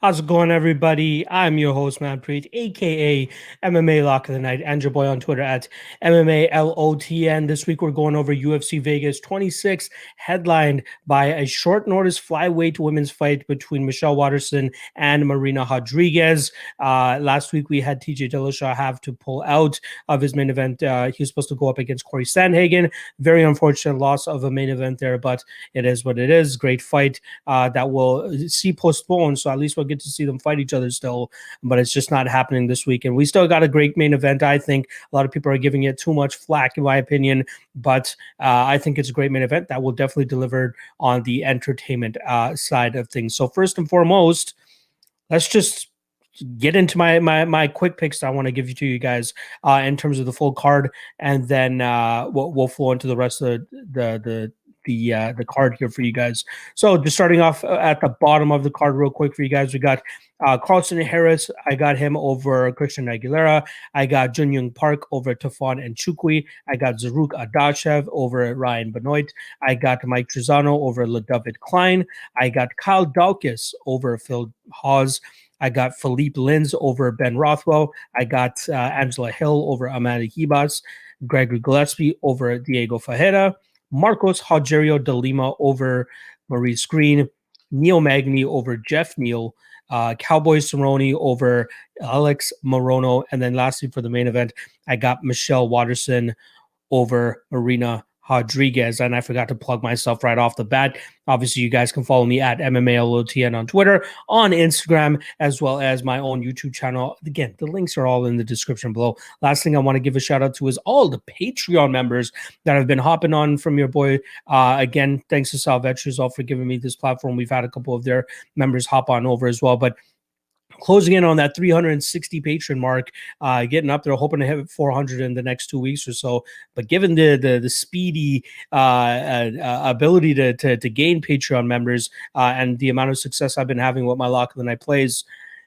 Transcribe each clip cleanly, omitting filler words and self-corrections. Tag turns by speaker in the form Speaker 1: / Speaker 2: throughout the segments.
Speaker 1: How's it going, everybody? I'm your host, Manpreet, aka MMA Lock of the Night, and your boy on Twitter at MMALOTN. This week, we're going over UFC Vegas 26, headlined by a short notice flyweight women's fight between Michelle Waterson and Marina Rodriguez. Last week, we had TJ Dillashaw have to pull out of his main event. He was supposed to go up against Corey Sandhagen. Very unfortunate loss of a main event there, but it is what it is. Great fight that will see postponed, so at least we'll get to see them fight each other still, but it's just not happening this week. And we still got a great main event. I think a lot of people are giving it too much flack, in my opinion, but I think it's a great main event that will definitely deliver on the entertainment side of things. So first and foremost, let's just get into my quick picks that I want to give to you guys in terms of the full card, and then we'll flow into the rest of the card here for you guys. So just starting off at the bottom of the card real quick for you guys, we got Carlson Harris. I got him over Christian Aguilera. I got Jun Young Park over Tafon and Chukwi. I got Zaruk Adashev over Ryan Benoit. I got Mike Trizano over David Klein. I got Kyle Daukaus over Phil Hawes. I got Philippe Lins over Ben Rothwell. I got Angela Hill over Amanda Hibas. Gregory Gillespie over Diego Ferreira. Marcos Algierio de Lima over Maurice Green. Neal Magni over Jeff Neal. Cowboy Cerrone over Alex Morono. And then lastly, for the main event, I got Michelle Waterson over Marina Rodriguez. And I forgot to plug myself right off the bat. Obviously, you guys can follow me at MMALOTN on Twitter, on Instagram, as well as my own YouTube channel. Again, the links are all in the description below. Last thing I want to give a shout out to is all the Patreon members that have been hopping on from your boy. Again, thanks to Salvetrius all for giving me this platform. We've had a couple of their members hop on over as well, but closing in on that 360 patron mark, getting up there, hoping to hit 400 in the next 2 weeks or so. But given the speedy ability to gain Patreon members and the amount of success I've been having with my Lock of the Night plays,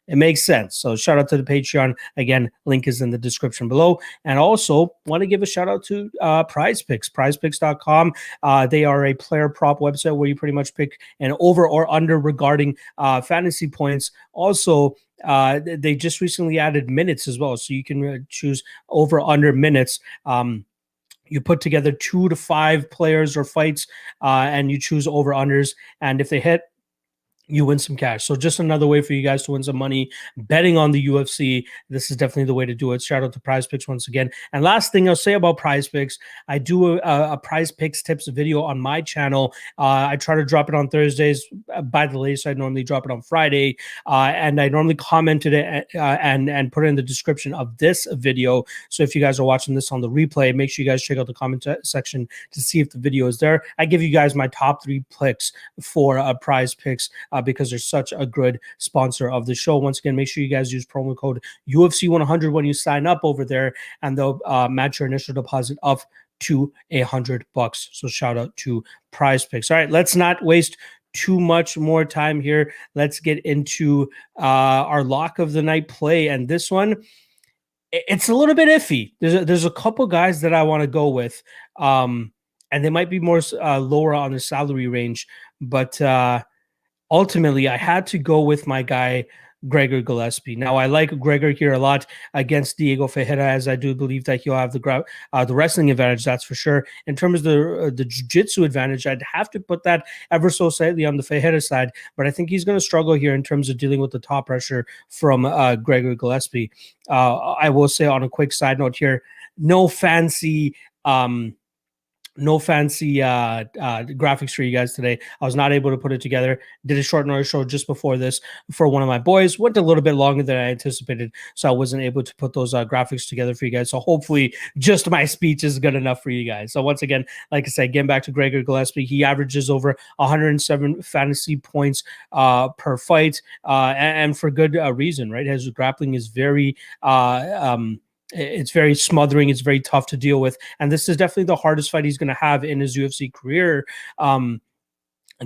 Speaker 1: it makes sense. So shout out to the Patreon. Again, link is in the description below. And also want to give a shout out to Prize Picks, prizepicks.com. They are a player prop website where you pretty much pick an over or under regarding fantasy points. Also, they just recently added minutes as well. So you can choose over under minutes. You put together 2 to 5 players or fights and you choose over unders. And if they hit, you win some cash. So just another way for you guys to win some money betting on the UFC. This is definitely the way to do it. Shout out to Prize Picks once again. And last thing I'll say about Prize Picks, I do a Prize Picks tips video on my channel. I try to drop it on Thursdays by the latest. I normally drop it on Friday, and I normally commented it and put it in the description of this video. So if you guys are watching this on the replay, make sure you guys check out the comment section to see if the video is there. I give you guys my top 3 picks for Prize Picks. Because they're such a good sponsor of the show. Once again, make sure you guys use promo code UFC100 when you sign up over there, and they'll match your initial deposit up to $100. So shout out to Prize Picks. All right, let's not waste too much more time here. Let's get into our Lock of the Night play, and this one, it's a little bit iffy. There's a couple guys that I want to go with, and they might be more lower on the salary range, but ultimately, I had to go with my guy, Gregor Gillespie. Now, I like Gregor here a lot against Diego Ferreira, as I do believe that he'll have the wrestling advantage, that's for sure. In terms of the jiu-jitsu advantage, I'd have to put that ever so slightly on the Ferreira side, but I think he's going to struggle here in terms of dealing with the top pressure from Gregor Gillespie. I will say on a quick side note here, no fancy graphics for you guys today. I was not able to put it together. Did a short notice show just before this for one of my boys. Went a little bit longer than I anticipated, so I wasn't able to put those graphics together for you guys. So hopefully just my speech is good enough for you guys. So once again, like I said, getting back to Gregor Gillespie, he averages over 107 fantasy points per fight, and for good reason, right? His grappling is very it's very smothering. It's very tough to deal with. And this is definitely the hardest fight he's going to have in his UFC career.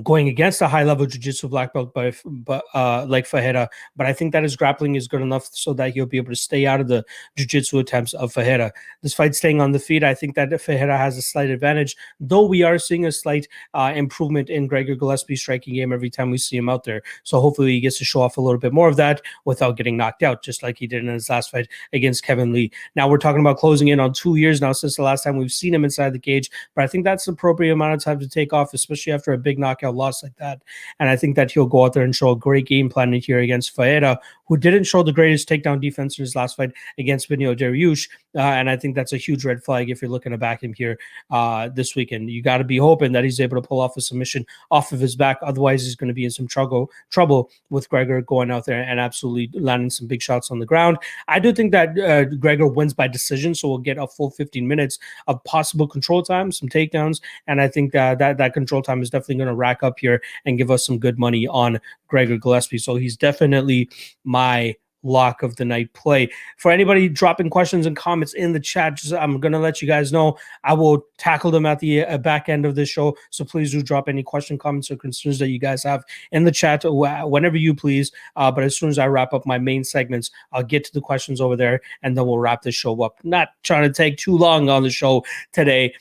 Speaker 1: going against a high-level jiu-jitsu black belt, like Fajeda. But I think that his grappling is good enough so that he'll be able to stay out of the jiu-jitsu attempts of Fajeda. Despite staying on the feet, I think that Fajeda has a slight advantage, though we are seeing a slight improvement in Gregor Gillespie's striking game every time we see him out there. So hopefully he gets to show off a little bit more of that without getting knocked out, just like he did in his last fight against Kevin Lee. Now we're talking about closing in on 2 years now since the last time we've seen him inside the cage, but I think that's the appropriate amount of time to take off, especially after a big knockout loss like that. And I think that he'll go out there and show a great game plan here against Fajeda, who didn't show the greatest takedown defense in his last fight against Benio Dariush. And I think that's a huge red flag if you're looking to back him here this weekend. You got to be hoping that he's able to pull off a submission off of his back. Otherwise, he's going to be in some trouble with Gregor going out there and absolutely landing some big shots on the ground. I do think that Gregor wins by decision, so we'll get a full 15 minutes of possible control time, some takedowns, and I think that control time is definitely going to rack up here and give us some good money on Gregor Gillespie. So he's definitely my lock of the night play. For anybody dropping questions and comments in the chat, I'm going to let you guys know I will tackle them at the back end of the show. So please do drop any question, comments, or concerns that you guys have in the chat whenever you please. But as soon as I wrap up my main segments, I'll get to the questions over there, and then we'll wrap the show up. Not trying to take too long on the show today.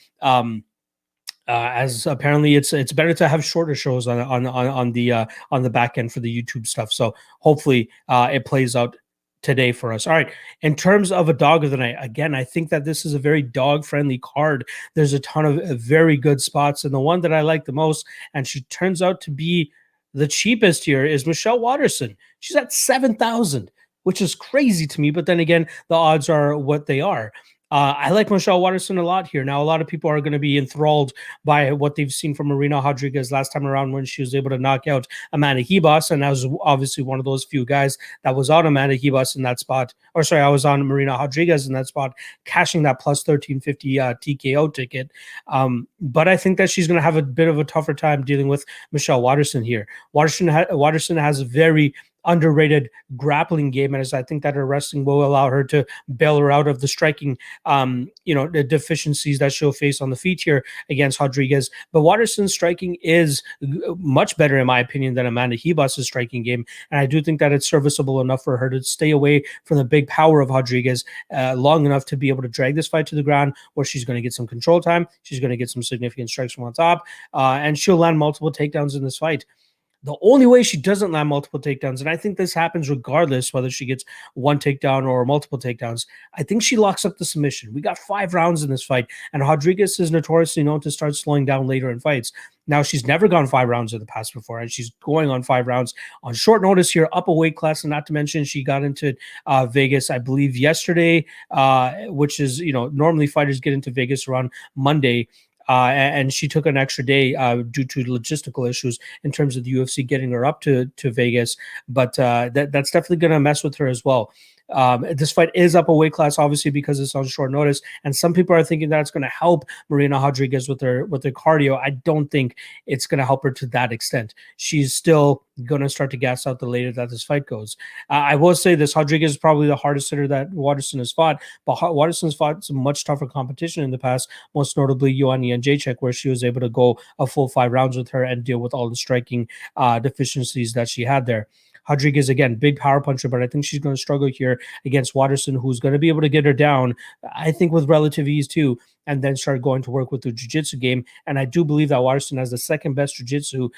Speaker 1: As apparently it's better to have shorter shows on the back end for the YouTube stuff. So hopefully it plays out today for us. All right. In terms of a dog of the night, again, I think that this is a very dog-friendly card. There's a ton of very good spots, and the one that I like the most, and she turns out to be the cheapest here, is Michelle Waterson. She's at 7,000, which is crazy to me. But then again, the odds are what they are. I like Michelle Waterson a lot here. Now, a lot of people are going to be enthralled by what they've seen from Marina Rodriguez last time around when she was able to knock out Amanda Ribas, and I was obviously one of those few guys that was on Amanda Ribas in that spot. Or sorry, I was on Marina Rodriguez in that spot, cashing that plus 1350 TKO ticket. But I think that she's going to have a bit of a tougher time dealing with Michelle Waterson here. Waterson has a very underrated grappling game, and as I think that her wrestling will allow her to bail her out of the striking the deficiencies that she'll face on the feet here against Rodriguez. But Waterson's striking is much better, in my opinion, than Amanda Ribas' striking game, and I do think that it's serviceable enough for her to stay away from the big power of Rodriguez long enough to be able to drag this fight to the ground, where she's going to get some control time, she's going to get some significant strikes from on top, and she'll land multiple takedowns in this fight. The only way she doesn't land multiple takedowns, and I think this happens regardless whether she gets one takedown or multiple takedowns, I think she locks up the submission. We got 5 rounds in this fight, and Rodriguez is notoriously known to start slowing down later in fights. Now, she's never gone 5 rounds in the past before, and she's going on 5 rounds on short notice here, up a weight class, and not to mention she got into Vegas, I believe, yesterday, which is, normally fighters get into Vegas around Monday. And she took an extra day due to logistical issues in terms of the UFC getting her up to Vegas. But that's definitely going to mess with her as well. This fight is up a weight class, obviously, because it's on short notice, and some people are thinking that it's going to help Marina Rodriguez with her cardio. I don't think it's going to help her to that extent. She's still going to start to gas out the later that this fight goes. I will say this: Rodriguez is probably the hardest hitter that Waterson has fought, but Waterson's fought some much tougher competition in the past, most notably Ioana Jędrzejczyk, where she was able to go a full 5 rounds with her and deal with all the striking deficiencies that she had there. Rodriguez, again, big power puncher, but I think she's going to struggle here against Waterson, who's going to be able to get her down, I think, with relative ease too, and then start going to work with the jiu-jitsu game. And I do believe that Waterson has the second best jiu-jitsu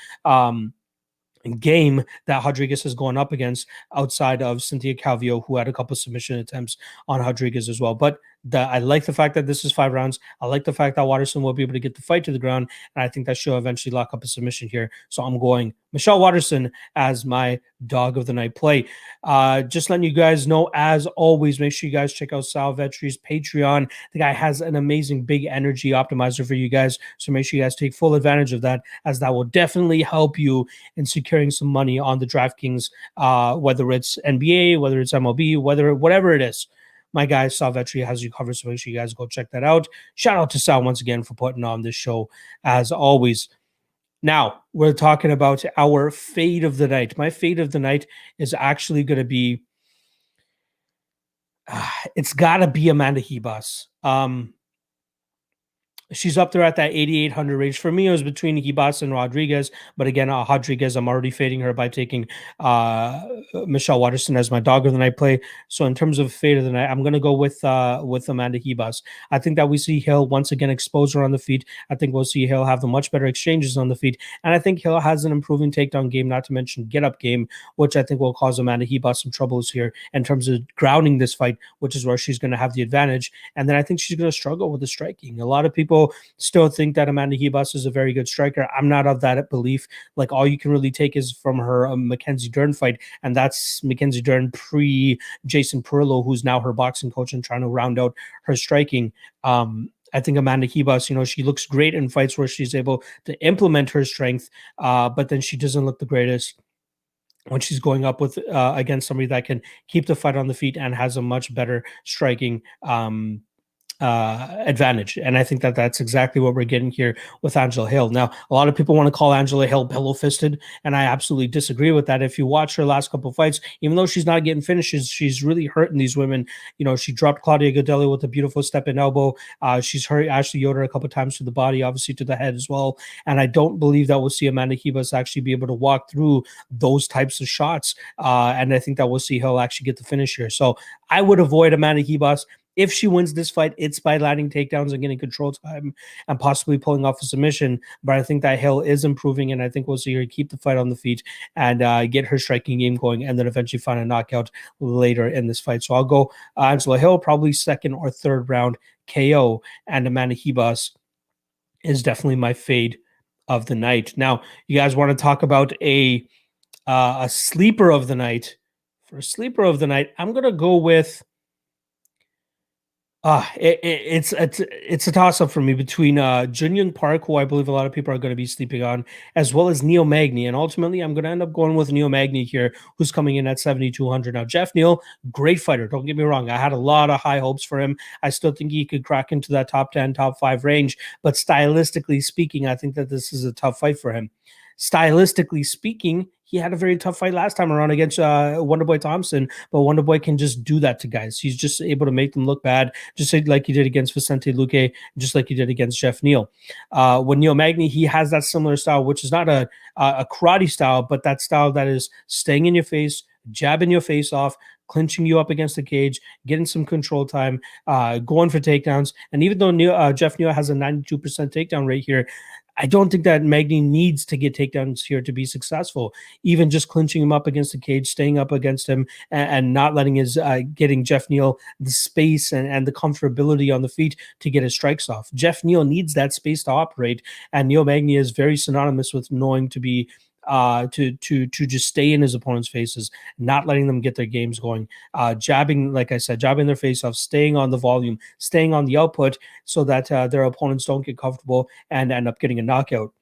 Speaker 1: game that Rodriguez has gone up against, outside of Cynthia Calvillo, who had a couple submission attempts on Rodriguez as well. But I like the fact that this is 5 rounds. I like the fact that Waterson will be able to get the fight to the ground, and I think that she'll eventually lock up a submission here. So I'm going Michelle Waterson as my dog of the night play. Just letting you guys know, as always, make sure you guys check out Sal Vetri's Patreon. The guy has an amazing big energy optimizer for you guys, so make sure you guys take full advantage of that, as that will definitely help you in securing some money on the DraftKings, whether it's NBA, whether it's MLB, whatever it is. My guy Sal Vetri has you covered, so make sure you guys go check that out. Shout out to Sal once again for putting on this show, as always. Now, we're talking about our fade of the night. My fade of the night is actually going to be, it's got to be Amanda Ribas. She's up there at that 8,800 range. For me, it was between Hibas and Rodriguez. But again, Rodriguez, I'm already fading her by taking Michelle Waterson as my dog of the night play. So in terms of fade of the night, I'm going to go with Amanda Hibas. I think that we see Hill once again expose her on the feet. I think we'll see Hill have the much better exchanges on the feet. And I think Hill has an improving takedown game, not to mention get-up game, which I think will cause Amanda Hibas some troubles here in terms of grounding this fight, which is where she's going to have the advantage. And then I think she's going to struggle with the striking. A lot of people still think that Amanda Hibas is a very good striker. I'm not of that belief. Like, all you can really take is from her Mackenzie Dern fight, and that's Mackenzie Dern pre Jason Perillo, who's now her boxing coach and trying to round out her striking. I think Amanda Hibas, she looks great in fights where she's able to implement her strength, but then she doesn't look the greatest when she's going up with against somebody that can keep the fight on the feet and has a much better striking advantage. And I think that that's exactly what we're getting here with Angela Hill. Now, a lot of people want to call Angela Hill pillow fisted, and I absolutely disagree with that. If you watch her last couple of fights, even though she's not getting finishes, she's really hurting these women. She dropped Claudia Gadelha with a beautiful step and elbow. She's hurt Ashley Yoder a couple of times to the body, obviously to the head as well. And I don't believe that we'll see Amanda Hibas actually be able to walk through those types of shots. And I think that we'll see Hill actually get the finish here. So I would avoid Amanda Hibas. If she wins this fight, it's by landing takedowns and getting control time and possibly pulling off a submission. But I think that Hill is improving, and I think we'll see her keep the fight on the feet and get her striking game going, and then eventually find a knockout later in this fight. So I'll go Angela Hill, probably second or third round KO, and Amanda Hibas is definitely my fade of the night. Now, you guys want to talk about a sleeper of the night? For a sleeper of the night, I'm going to go with it's a toss-up for me between Jun Park, who I believe a lot of people are going to be sleeping on, as well as Neal Magni. And ultimately, I'm going to end up going with Neal Magni here, who's coming in at 7,200. Now, Jeff Neal, great fighter. Don't get me wrong. I had a lot of high hopes for him. I still think he could crack into that top 10, top 5 range. But stylistically speaking, I think that this is a tough fight for him. Stylistically speaking, he had a very tough fight last time around against Wonderboy Thompson, but Wonderboy can just do that to guys. He's just able to make them look bad, just like he did against Vicente Luque, just like he did against Jeff Neal. With Neal Magni, he has that similar style, which is not a karate style, but that style that is staying in your face, jabbing your face off, clinching you up against the cage, getting some control time, going for takedowns. And even though Jeff Neal has a 92% takedown rate here, I don't think that Magni needs to get takedowns here to be successful. Even just clinching him up against the cage, staying up against him, and not letting his getting Jeff Neal the space and the comfortability on the feet to get his strikes off. Jeff Neal needs that space to operate, and Neal Magni is very synonymous with knowing to be to just stay in his opponent's faces, not letting them get their games going, jabbing, like I said, jabbing their face off, staying on the volume, staying on the output, so that their opponents don't get comfortable and end up getting a knockout.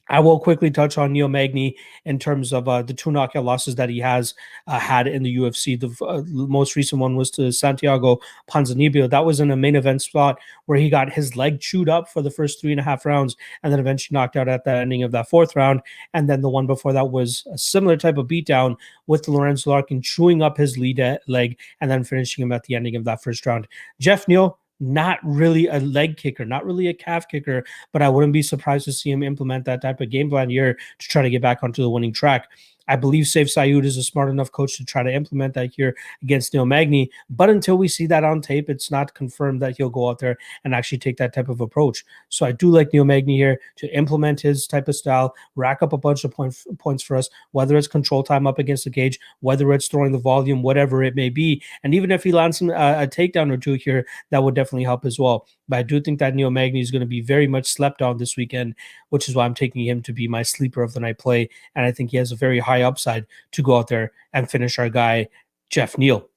Speaker 1: I will quickly touch on Neal Magni in terms of the 2 knockout losses that he has had in the UFC. The most recent one was to Santiago Ponzinibbio. That was in a main event spot where he got his leg chewed up for the first 3.5 rounds and then eventually knocked out at the ending of that 4th round. And then the one before that was a similar type of beatdown with Lorenzo Larkin chewing up his lead leg and then finishing him at the ending of that 1st round. Jeff Neal, not really a leg kicker, not really a calf kicker, but I wouldn't be surprised to see him implement that type of game plan here to try to get back onto the winning track. I believe Saif Sayoud is a smart enough coach to try to implement that here against Neal Magni. But until we see that on tape, it's not confirmed that he'll go out there and actually take that type of approach. So I do like Neal Magni here to implement his type of style, rack up a bunch of points for us, whether it's control time up against the cage, whether it's throwing the volume, whatever it may be. And even if he lands a takedown or two here, that would definitely help as well. But I do think that Neal Magni is going to be very much slept on this weekend, which is why I'm taking him to be my sleeper of the night play. And I think he has a very high upside to go out there and finish our guy, Jeff Neal.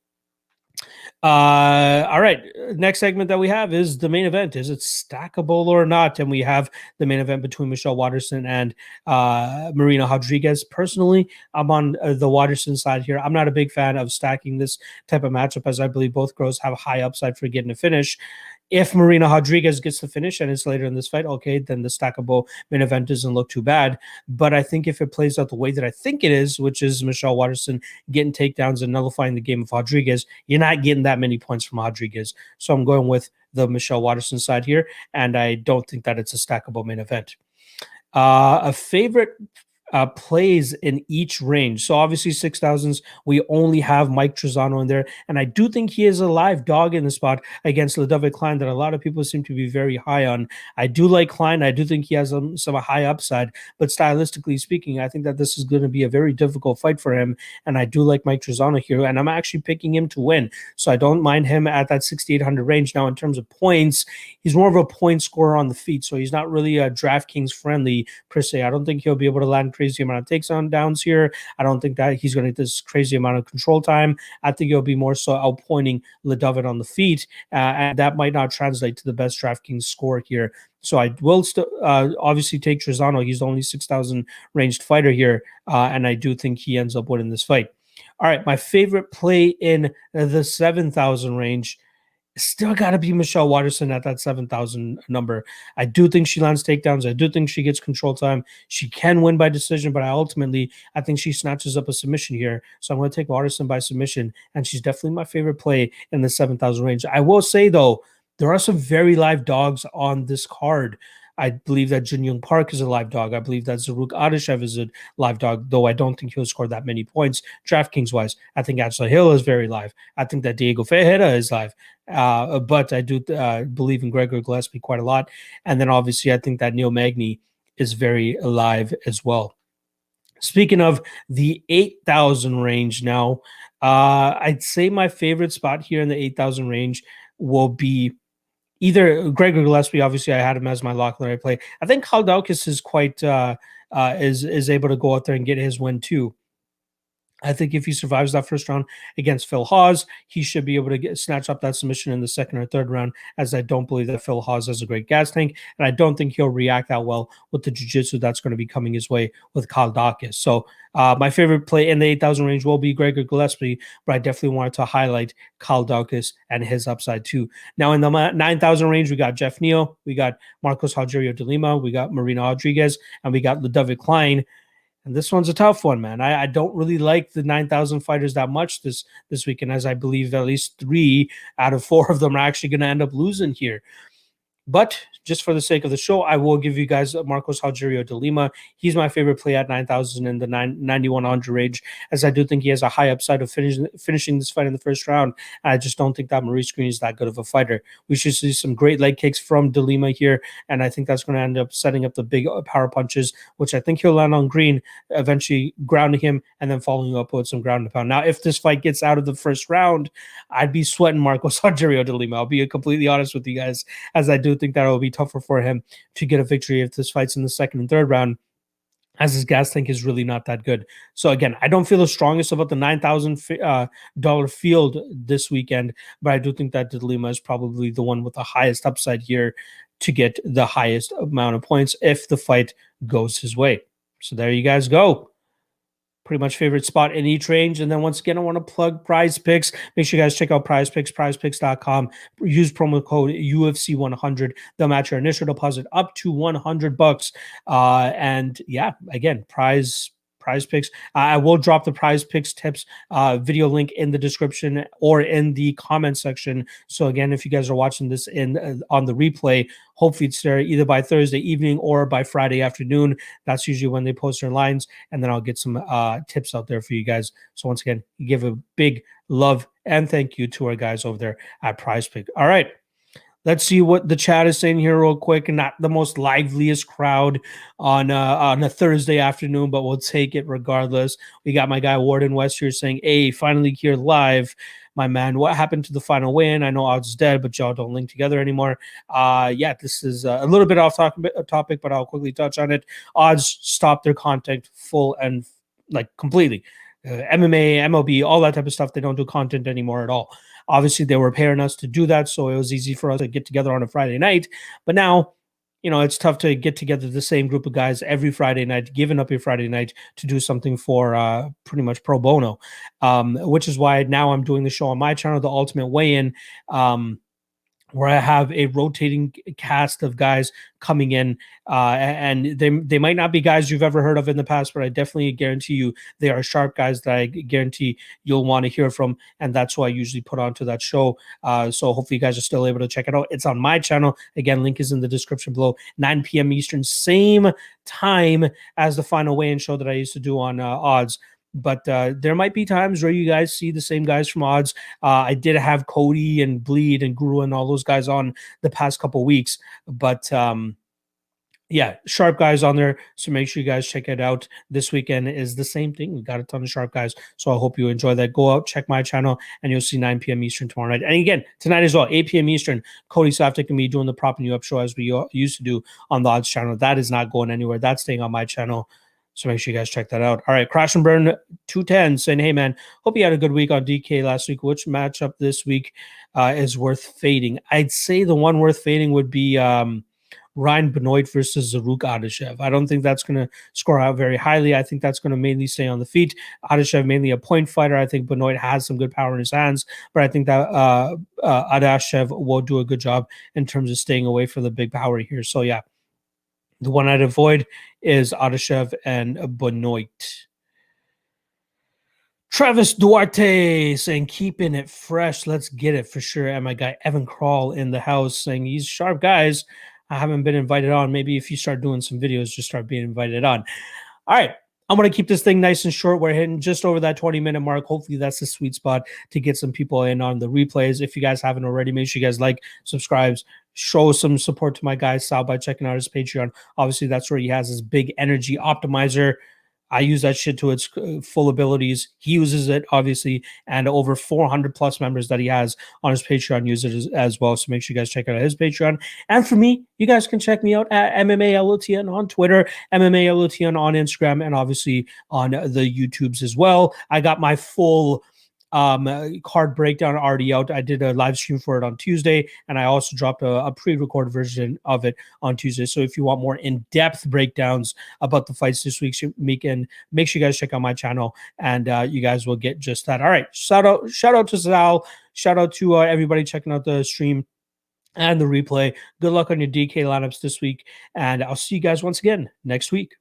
Speaker 1: All right. Next segment that we have is the main event. Is it stackable or not? And we have the main event between Michelle Waterson and Marina Rodriguez. Personally, I'm on the Waterson side here. I'm not a big fan of stacking this type of matchup, as I believe both girls have high upside for getting a finish. If Marina Rodriguez gets the finish and it's later in this fight, okay, then the stackable main event doesn't look too bad. But I think if it plays out the way that I think it is, which is Michelle Waterson getting takedowns and nullifying the game of Rodriguez, you're not getting that many points from Rodriguez. So I'm going with the Michelle Waterson side here, and I don't think that it's a stackable main event. A favorite plays in each range. So obviously 6,000s, we only have Mike Trizano in there. And I do think he is a live dog in the spot against Ludovic Klein that a lot of people seem to be very high on. I do like Klein. I do think he has some high upside. But stylistically speaking, I think that this is going to be a very difficult fight for him. And I do like Mike Trizano here. And I'm actually picking him to win. So I don't mind him at that 6,800 range. Now, in terms of points, he's more of a point scorer on the feet. So he's not really a DraftKings friendly per se. I don't think he'll be able to land crazy amount of takedown downs here. I don't think that he's going to get this crazy amount of control time. I think he'll be more so outpointing Ludovic on the feet, and that might not translate to the best DraftKings score here. So I will still obviously take Trizano. He's the only 6,000 ranged fighter here, and I do think he ends up winning this fight. All right, my favorite play in the 7,000 range still got to be Michelle Waterson at that 7,000 number. I do think she lands takedowns. I do think she gets control time. She can win by decision, but I think she snatches up a submission here. So I'm going to take Waterson by submission, and she's definitely my favorite play in the 7,000 range. I will say, though, there are some very live dogs on this card. I believe that Jin Young Park is a live dog. I believe that Zaruk Adeshev is a live dog, though I don't think he'll score that many points DraftKings-wise. I think Angela Hill is very live. I think that Diego Ferreira is live. But I do believe in Gregor Gillespie quite a lot. And then obviously I think that Neal Magni is very alive as well. Speaking of the 8,000 range now, I'd say my favorite spot here in the 8,000 range will be either Gregor Gillespie. Obviously, I had him as my lock that I play. I think Kaldaukas is quite is able to go out there and get his win too. I think if he survives that first round against Phil Hawes, he should be able to snatch up that submission in the second or third round, as I don't believe that Phil Hawes has a great gas tank, and I don't think he'll react that well with the jiu-jitsu that's going to be coming his way with Kaldaukas. So my favorite play in the 8,000 range will be Gregor Gillespie, but I definitely wanted to highlight Kaldaukas and his upside too. Now in the 9,000 range, we got Jeff Neal, we got Marcos Algierio de Lima, we got Marina Rodriguez, and we got Ludovic Klein. And this one's a tough one, man. I don't really like the 9,000 fighters that much this weekend, as I believe at least 3 out of 4 of them are actually going to end up losing here. But just for the sake of the show, I will give you guys Marcos Algierio de Lima. He's my favorite play at 9,000 in the 9,100 range, as I do think he has a high upside of finishing this fight in the first round. And I just don't think that Maurice Green is that good of a fighter. We should see some great leg kicks from de Lima here, and I think that's going to end up setting up the big power punches, which I think he'll land on Green, eventually grounding him and then following up with some ground and pound. Now, if this fight gets out of the first round, I'd be sweating Marcos Algierio de Lima. I'll be completely honest with you guys, as I do think that it will be tougher for him to get a victory if this fight's in the second and third round, as his gas tank is really not that good. So again, I don't feel the strongest about the $9,000 field this weekend, but I do think that de Lima is probably the one with the highest upside here to get the highest amount of points if the fight goes his way. So there you guys go. Pretty much favorite spot in each range. And then once again, I want to plug Prize Picks. Make sure you guys check out Prize Picks, prizepicks.com. Use promo code UFC100. They'll match your initial deposit up to $100. And yeah, again, Prize Picks. I will drop the Prize Picks tips video link in the description or in the comment section. So again, if you guys are watching this on the replay, hopefully it's there either by Thursday evening or by Friday afternoon. That's usually when they post their lines, and then I'll get some tips out there for you guys. So once again, give a big love and thank you to our guys over there at Prize Pick. All right. Let's see what the chat is saying here real quick. Not the most liveliest crowd on a Thursday afternoon, but we'll take it regardless. We got my guy Warden West here saying, hey, finally here live. My man, what happened to the final win? I know odds is dead, but y'all don't link together anymore. Yeah, this is a little bit off topic, but I'll quickly touch on it. Odds stopped their content full and like completely. MMA, MLB, all that type of stuff. They don't do content anymore at all. Obviously, they were paying us to do that, so it was easy for us to get together on a Friday night. But now, you know, it's tough to get together the same group of guys every Friday night, giving up your Friday night to do something for pretty much pro bono, which is why now I'm doing the show on my channel, The Ultimate Weigh-In. where I have a rotating cast of guys coming in, and they might not be guys you've ever heard of in the past, but I definitely guarantee you they are sharp guys that I guarantee you'll want to hear from, and that's who I usually put onto that show. So hopefully you guys are still able to check it out. It's on my channel. Again, link is in the description below. 9 p.m. Eastern, same time as the final weigh-in show that I used to do on odds. But there might be times where you guys see the same guys from odds. I did have Cody and Bleed and Guru and all those guys on the past couple weeks, but yeah, sharp guys on there. So make sure you guys check it out. This weekend is the same thing. We got a ton of sharp guys. So I hope you enjoy that. Go out, check my channel, and you'll see 9 p.m. Eastern tomorrow night. And again, tonight as well, 8 p.m. Eastern, Cody Softic and me doing the Prop and U Up show as we used to do on the odds channel. That is not going anywhere. That's staying on my channel. So make sure you guys check that out. All right, Crash and Burn 210 saying, hey, man, hope you had a good week on DK last week. Which matchup this week is worth fading? I'd say the one worth fading would be Ryan Benoit versus Zaruk Adeshev. I don't think that's going to score out very highly. I think that's going to mainly stay on the feet. Adeshev mainly a point fighter. I think Benoit has some good power in his hands, but I think that Adeshev will do a good job in terms of staying away from the big power here. So, yeah. The one I'd avoid is Adeshev and Benoit. Travis Duarte saying, keeping it fresh. Let's get it for sure. And my guy Evan Crawl in the house saying, he's sharp guys. I haven't been invited on. Maybe if you start doing some videos, just start being invited on. All right. I'm going to keep this thing nice and short. We're hitting just over that 20-minute mark. Hopefully, that's the sweet spot to get some people in on the replays. If you guys haven't already, make sure you guys like, subscribe, show some support to my guy Sal by checking out his Patreon. Obviously, that's where he has his big energy optimizer. I use that shit to its full abilities. He uses it, obviously, and over 400 plus members that he has on his Patreon use it as well. So make sure you guys check out his Patreon. And for me, you guys can check me out at MMA LOTN on Twitter, MMA LOTN on Instagram, and obviously on the YouTubes as well. I got my full card breakdown already out. I did a live stream for it on Tuesday, and I also dropped a pre-recorded version of it on Tuesday. So if you want more in-depth breakdowns about the fights this week's weekend, make sure you guys check out my channel, and you guys will get just that. All right, shout out to Sal, shout out to everybody checking out the stream and the replay. Good luck on your DK lineups this week, and I'll see you guys once again next week.